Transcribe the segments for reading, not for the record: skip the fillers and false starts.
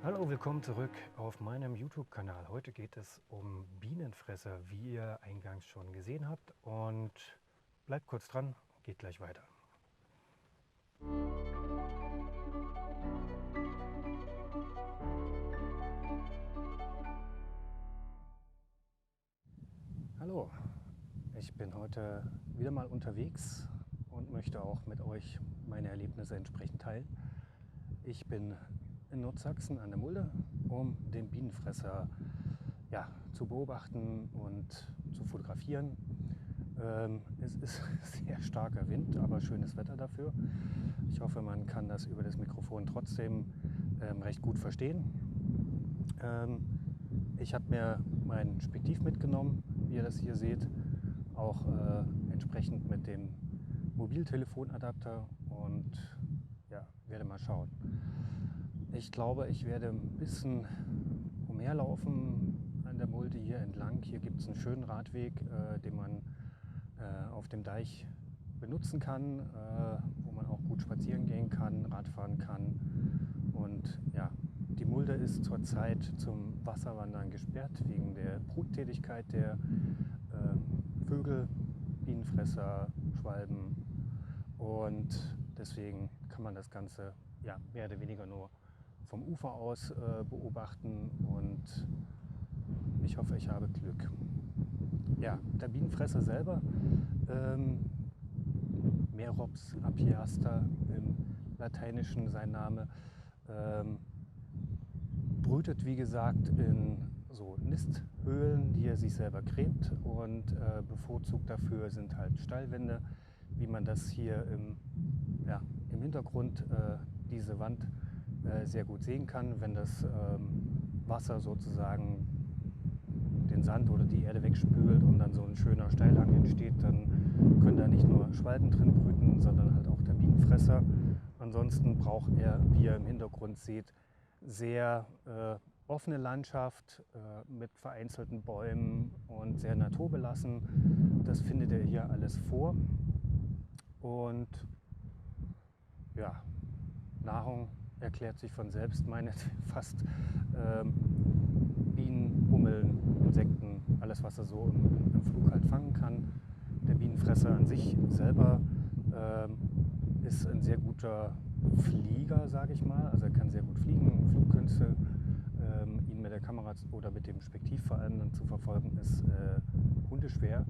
Hallo, willkommen zurück auf meinem YouTube-Kanal. Heute geht es um Bienenfresser, wie ihr eingangs schon gesehen habt. Und bleibt kurz dran, geht gleich weiter. Hallo, ich bin heute wieder mal unterwegs und möchte auch mit euch meine Erlebnisse entsprechend teilen. Ich bin in Nordsachsen an der Mulde, um den Bienenfresser zu beobachten und zu fotografieren. Es ist sehr starker Wind, aber schönes Wetter dafür. Ich hoffe, man kann das über das Mikrofon trotzdem recht gut verstehen. Ich habe mir mein Spektiv mitgenommen, wie ihr das hier seht, auch entsprechend mit dem Mobiltelefonadapter und werde mal schauen. Ich glaube, ich werde ein bisschen umherlaufen an der Mulde hier entlang. Hier gibt es einen schönen Radweg, den man auf dem Deich benutzen kann, wo man auch gut spazieren gehen kann, Radfahren kann. Und ja, die Mulde ist zurzeit zum Wasserwandern gesperrt wegen der Bruttätigkeit der Vögel, Bienenfresser, Schwalben. Und deswegen kann man das Ganze mehr oder weniger nur vom Ufer aus beobachten und ich hoffe, ich habe Glück. Ja, der Bienenfresser selber, Merops apiaster im Lateinischen sein Name, brütet wie gesagt in so Nisthöhlen, die er sich selber gräbt, und bevorzugt dafür sind halt Steilwände, wie man das hier im Hintergrund diese Wand sehr gut sehen kann. Wenn das Wasser sozusagen den Sand oder die Erde wegspült und dann so ein schöner Steilhang entsteht, dann können da nicht nur Schwalben drin brüten, sondern halt auch der Bienenfresser. Ansonsten braucht er, wie ihr im Hintergrund seht, sehr offene Landschaft mit vereinzelten Bäumen und sehr naturbelassen. Das findet ihr hier alles vor. Und ja, Nahrung erklärt sich von selbst, meine fast Bienen, Hummeln, Insekten, alles was er so im Flug halt fangen kann. Der Bienenfresser an sich selber ist ein sehr guter Flieger, sage ich mal. Also er kann sehr gut fliegen, Flugkünste. Ihn mit der Kamera oder mit dem Spektiv vor allem dann zu verfolgen, ist hundeschwer.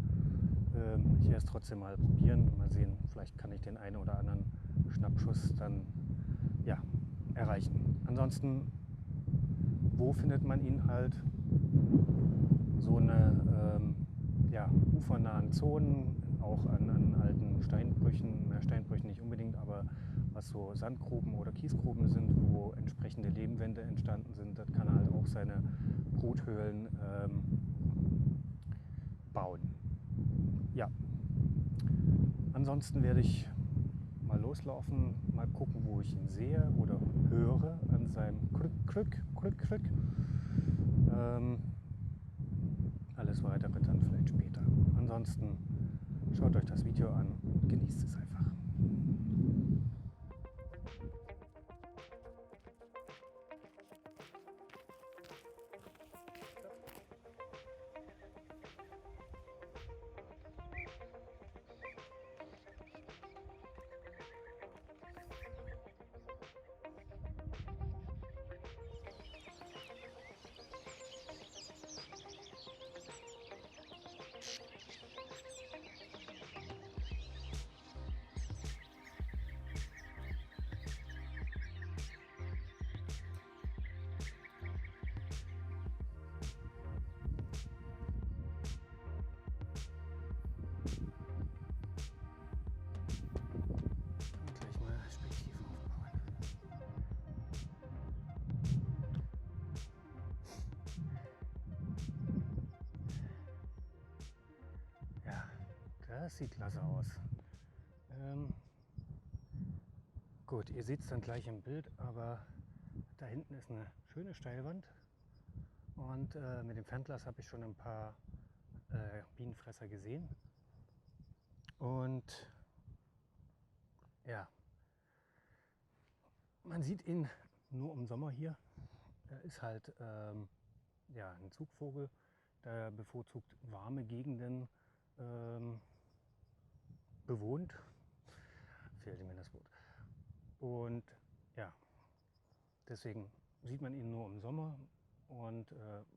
Ich werde es trotzdem mal probieren. Mal sehen, vielleicht kann ich den einen oder anderen Schnappschuss dann erreichen. Ansonsten, wo findet man ihn halt? So eine ufernahen Zonen, auch an alten Steinbrüchen, Steinbrüchen nicht unbedingt, aber was so Sandgruben oder Kiesgruben sind, wo entsprechende Lehmwände entstanden sind, dort kann er halt auch seine Bruthöhlen bauen. Ja, ansonsten werde ich mal loslaufen, mal gucken, wo ich ihn sehe oder höre an seinem Krück. Alles weitere dann vielleicht später. Ansonsten schaut euch das Video an und genießt es einfach. Das sieht klasse aus. Gut, ihr seht es dann gleich im Bild, aber da hinten ist eine schöne Steilwand und mit dem Fernglas habe ich schon ein paar Bienenfresser gesehen. Und ja, man sieht ihn nur im Sommer hier. ist halt ja, ein Zugvogel, der bevorzugt warme Gegenden bewohnt. Fehlte mir das Wort. Und ja, deswegen sieht man ihn nur im Sommer und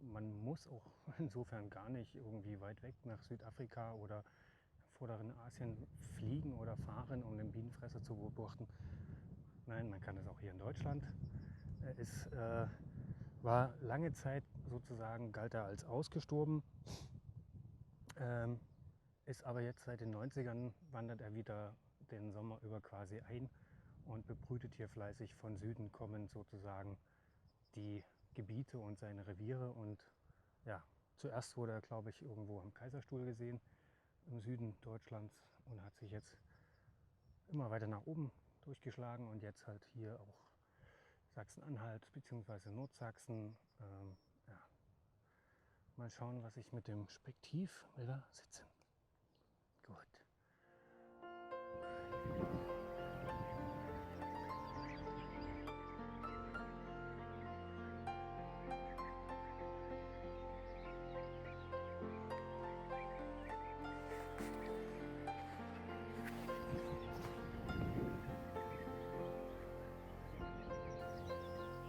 man muss auch insofern gar nicht irgendwie weit weg nach Südafrika oder vorderen Asien fliegen oder fahren, um den Bienenfresser zu beobachten. Nein, man kann es auch hier in Deutschland. Es war lange Zeit sozusagen, galt er als ausgestorben, ist aber jetzt seit den 90ern wandert er wieder den Sommer über quasi ein und bebrütet hier fleißig. Von Süden kommend sozusagen die Gebiete und seine Reviere. Und ja, zuerst wurde er, glaube ich, irgendwo am Kaiserstuhl gesehen, im Süden Deutschlands, und hat sich jetzt immer weiter nach oben durchgeschlagen und jetzt halt hier auch Sachsen-Anhalt bzw. Nordsachsen. Ja. Mal schauen, was ich mit dem Spektiv wieder sitze. Gut.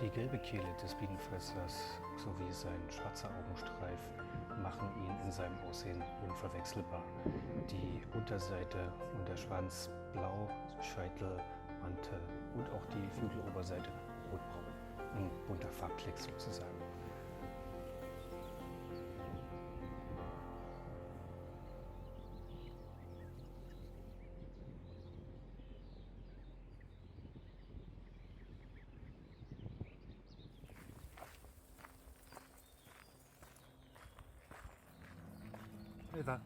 Die gelbe Kehle des Bienenfressers sowie sein schwarzer Augenstreif machen ihn in seinem Aussehen unverwechselbar. Die Unterseite und der Schwanz blau, Scheitel, Mantel und auch die Flügeloberseite rotbraun. Ein bunter Farbklecks sozusagen. Eva.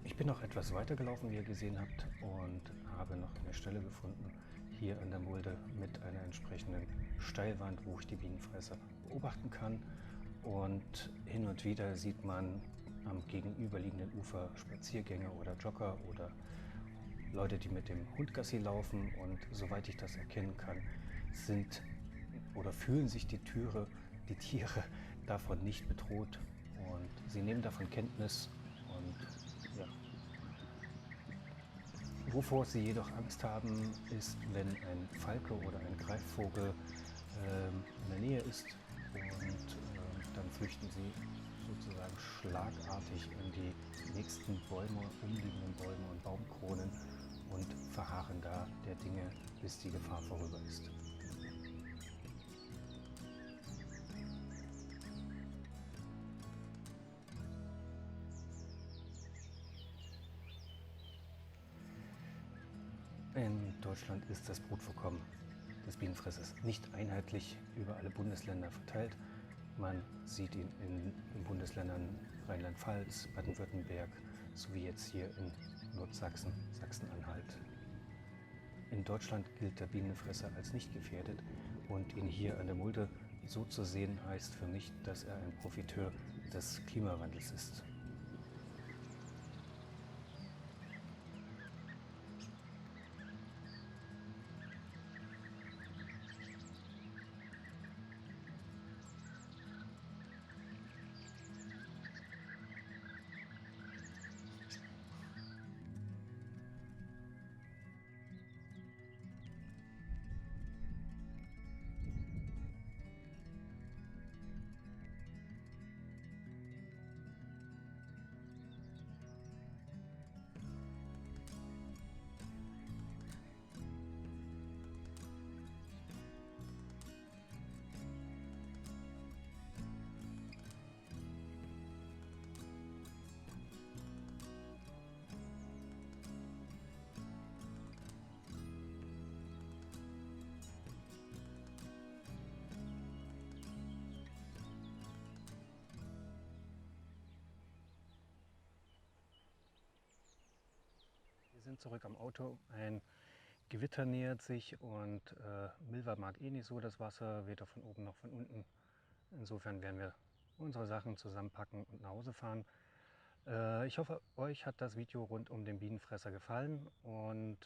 Ich bin noch etwas weiter gelaufen, wie ihr gesehen habt, und habe noch eine Stelle gefunden, hier an der Mulde mit einer entsprechenden Steilwand, wo ich die Bienenfresser beobachten kann. Und hin und wieder sieht man am gegenüberliegenden Ufer Spaziergänger oder Jogger oder Leute, die mit dem Hund Gassi laufen. Und soweit ich das erkennen kann, sind oder fühlen sich die Tiere davon nicht bedroht. Und sie nehmen davon Kenntnis und ja. Wovor sie jedoch Angst haben, ist, wenn ein Falke oder ein Greifvogel in der Nähe ist, und dann flüchten sie sozusagen schlagartig in die nächsten Bäume, umliegenden Bäume und Baumkronen und verharren da der Dinge, bis die Gefahr vorüber ist. In Deutschland ist das Brutvorkommen des Bienenfressers nicht einheitlich über alle Bundesländer verteilt. Man sieht ihn in den Bundesländern Rheinland-Pfalz, Baden-Württemberg sowie jetzt hier in Nordsachsen, Sachsen-Anhalt. In Deutschland gilt der Bienenfresser als nicht gefährdet, und ihn hier an der Mulde so zu sehen, heißt für mich, dass er ein Profiteur des Klimawandels ist. Wir sind zurück am Auto. Ein Gewitter nähert sich und Milva mag eh nicht so das Wasser, weder von oben noch von unten. insofern werden wir unsere Sachen zusammenpacken und nach Hause fahren. Ich hoffe, euch hat das Video rund um den Bienenfresser gefallen und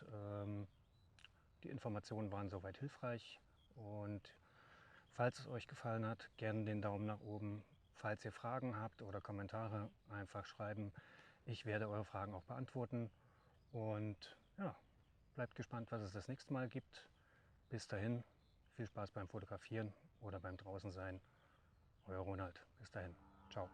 die Informationen waren soweit hilfreich. Und falls es euch gefallen hat, gerne den Daumen nach oben. Falls ihr Fragen habt oder Kommentare, einfach schreiben. Ich werde eure Fragen auch beantworten. Und ja, bleibt gespannt, was es das nächste Mal gibt. Bis dahin, viel Spaß beim Fotografieren oder beim Draußensein. Euer Ronald. Bis dahin. Ciao.